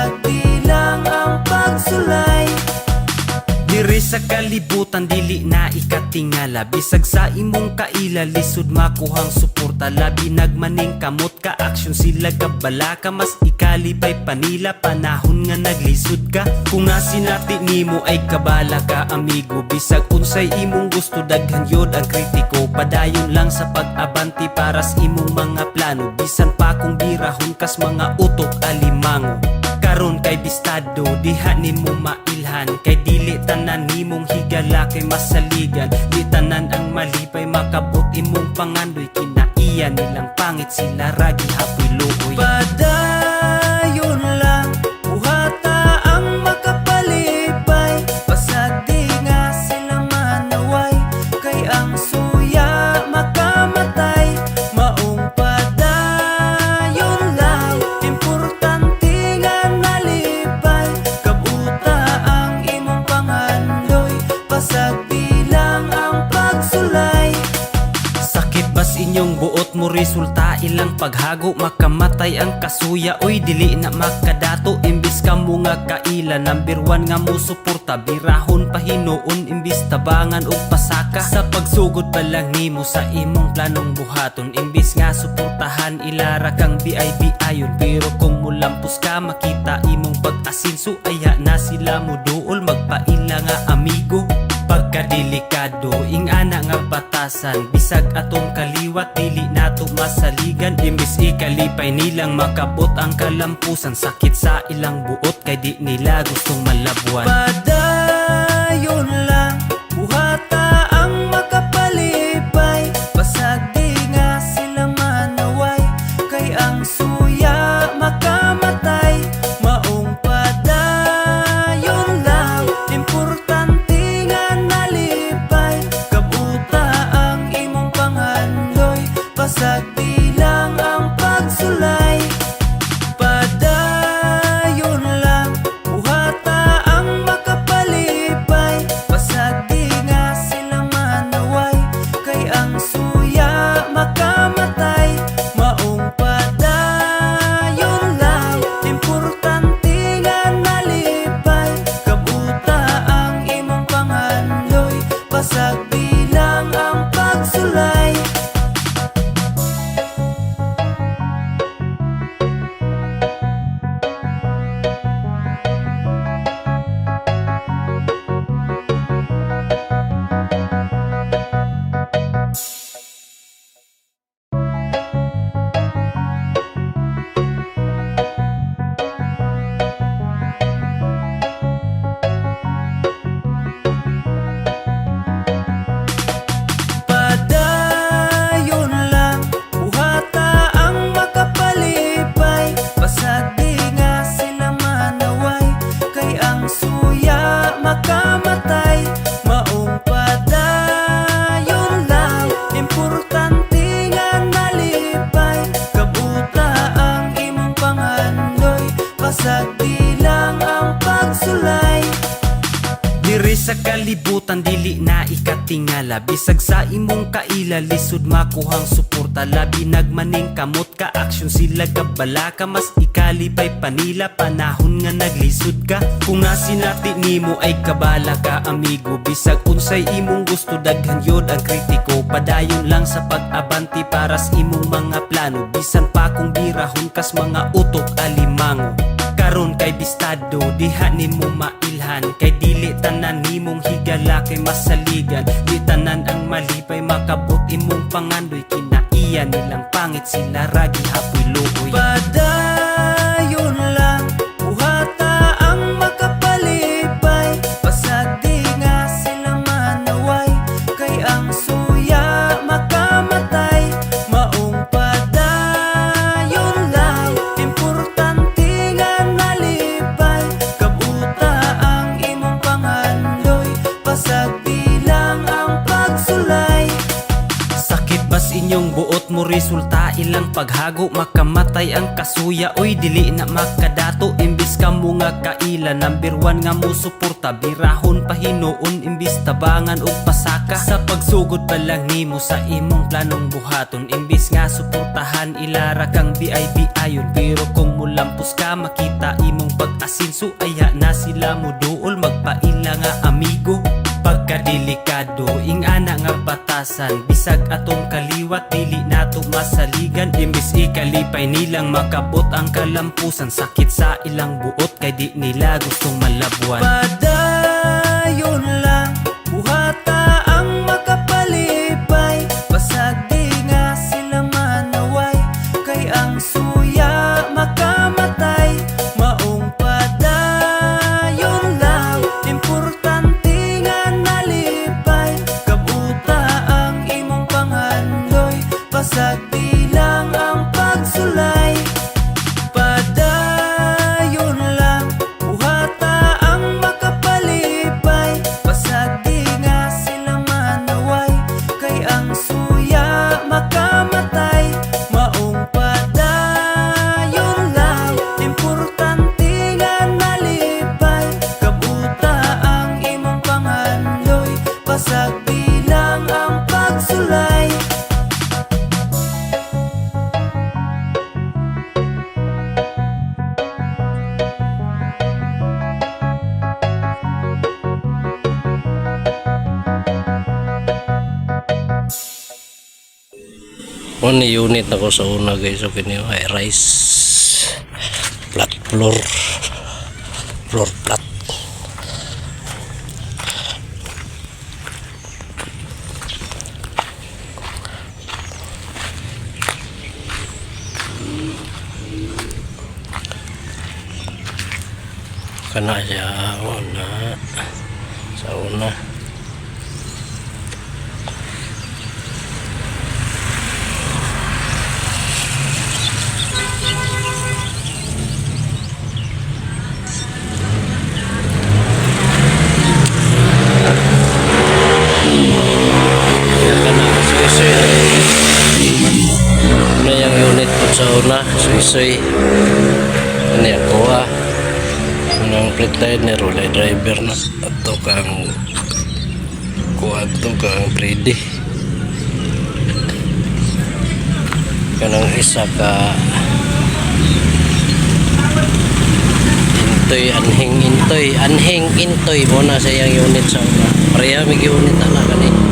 Pasag bilang ang pagsulay. Diri sa kalibutan dili na ikatingala, bisag sa imong kaila lisod makuhang suporta. Labi nagmaning kamot ka aksyon sila kabala ka, mas ikalipay panila panahon nga naglisod ka. Kung nasinati nimo ay kabala ka amigo, bisag unsay imong gusto daghan yod ang kritiko. Padayon lang sa pag-abanti para sa imong mga plano, bisan pa kung birahon kas mga utok alimango. Karon kay bistado diha nimo mailhan, kay dili tanan nimong higala kay masaligan. Di tanan ang malipay makabot imong pangandoy, kinaiya nilang pangit sila ragi hapoy luoy. Padayon lang buhata ang makapalipay, pasag di nga sila manaway, kay ang suya makamatay. Maong padayon lang, importante nga nalipay, kabuta ang imong pangandoy, pasag bilang ang pagsulay. Sakit bas inyong buot mo resulta ilang paghago, makamatay ang kasuya oy dili na makadato. Imbis ka mo nga kaila number 1 nga mo suporta, birahon pahinoon imbis tabangan og pasaka. Sa pagsugod pa lang nimo sa imong planong buhaton, imbis nga suportahan ilara kang BIB ayon. Pero kung mulampos ka makita imong pag-asinso, aya na sila mo duol magpaila nga amigo. Pagkadelikado ing ana nga batasan, bisag atong kaliwat dili nato masaligan. Imbis ikalipay nilang makabot ang kalampusan, sakit sa ilang buot kay di nila gustong malabuan. Padayon lang buhata ang makapalipay, pasag di nga sila manaway, kay ang suya makamatay. Maong padayon lang, importante nga nalipay, kabuta ang imong pangandoy, pasag bilang ang pagsulay. Padayon lang buhata ang makapalipay, pasag di nga sila manaway, kay ang suya makamatay. Maong padayon lang, importante nga nalipay, kabuta ang imong pangandoy, pasag bilang ang pagsulay. Padayon lang buhata ang makapalipay, pasag di nga sila manaway, kay ang suya makamatay. Maong padayon lang, importante nga nalipay, kabuta ang imong pangandoy, pasag bilang ang pagsulay. Diri sa kalibutan dili na ikatingala, bisag sa imong kaila lisod makuhang suporta. Labi nagmaning kamot ka aksyon sila kabala ka, mas ikalipay panila panahon nga naglisod ka. Kung nasinati nimo ay kabala ka amigo, bisag unsay imong gusto daghan yod ang kritiko. Padayon lang sa pag-abanti para sa imong mga plano, bisan pa kung birahon kas mga utok alimango. Karon kay bistado diha nimo mailhan, kay dili tanan nimong higala kay masaligan. Di tanan ang malipay makabot imong pangandoy, kinaiya nilang pangit sila ragi hapoy luoy. Padayon lang buhata ang makapalipay, pasag di nga sila manaway, kay ang suya makamatay. Maong padayon lang, importante nga nalipay, kabuta ang imong pangandoy, pasag bilang ang pagsulay. Sakit bas inyong buot mo resulta ilang paghago, makamatay ang kasuya oy dili na makadato. Imbis ka mo nga kaila number 1 nga mo suporta, birahon pahinoon imbis tabangan og pasaka. Sa pagsugod pa lang nimo sa imong planong buhaton, imbis nga suportahan ilara kang BIB ayon. Pero kung mulampos ka makita imong pag asinso aya na sila muduol magpaila nga amigo. Pagkadelikado ing ana nga batasan, bisag atong kaliwat dili nato masaligan. Imbis ikalipay nilang makabot ang kalampusan, sakit sa ilang buot kay di nila gustong malabuan. Padayon lang, buhata ang makapalipay, pasag di nga sila manaway, kay ang suya makamatay. Maong padayon lang, importante nga nalipay, kabuta ang imong panghandoy, pasag di lang ang pagsulay. Padayon lang, buhata ang makapalipay, pasag di nga sila manaway, kay ang suya makamatay. Maong padayon lang, importante nga nalipay, kabuta ang imong panghandoy, pasag di lang ang pagsulay. One unit ako sa una guys, so kini ay rice flat floor flat. Kana siya una sa una. Ano yung unit po sa una, suisoy. Ano yung kuha. Anong plate liner, wala driver na. At ito kang kuha ito kang ready. Kanang isa ka intoy, anhing intoy muna sa iyang unit sa una. Pareha may unit na kani.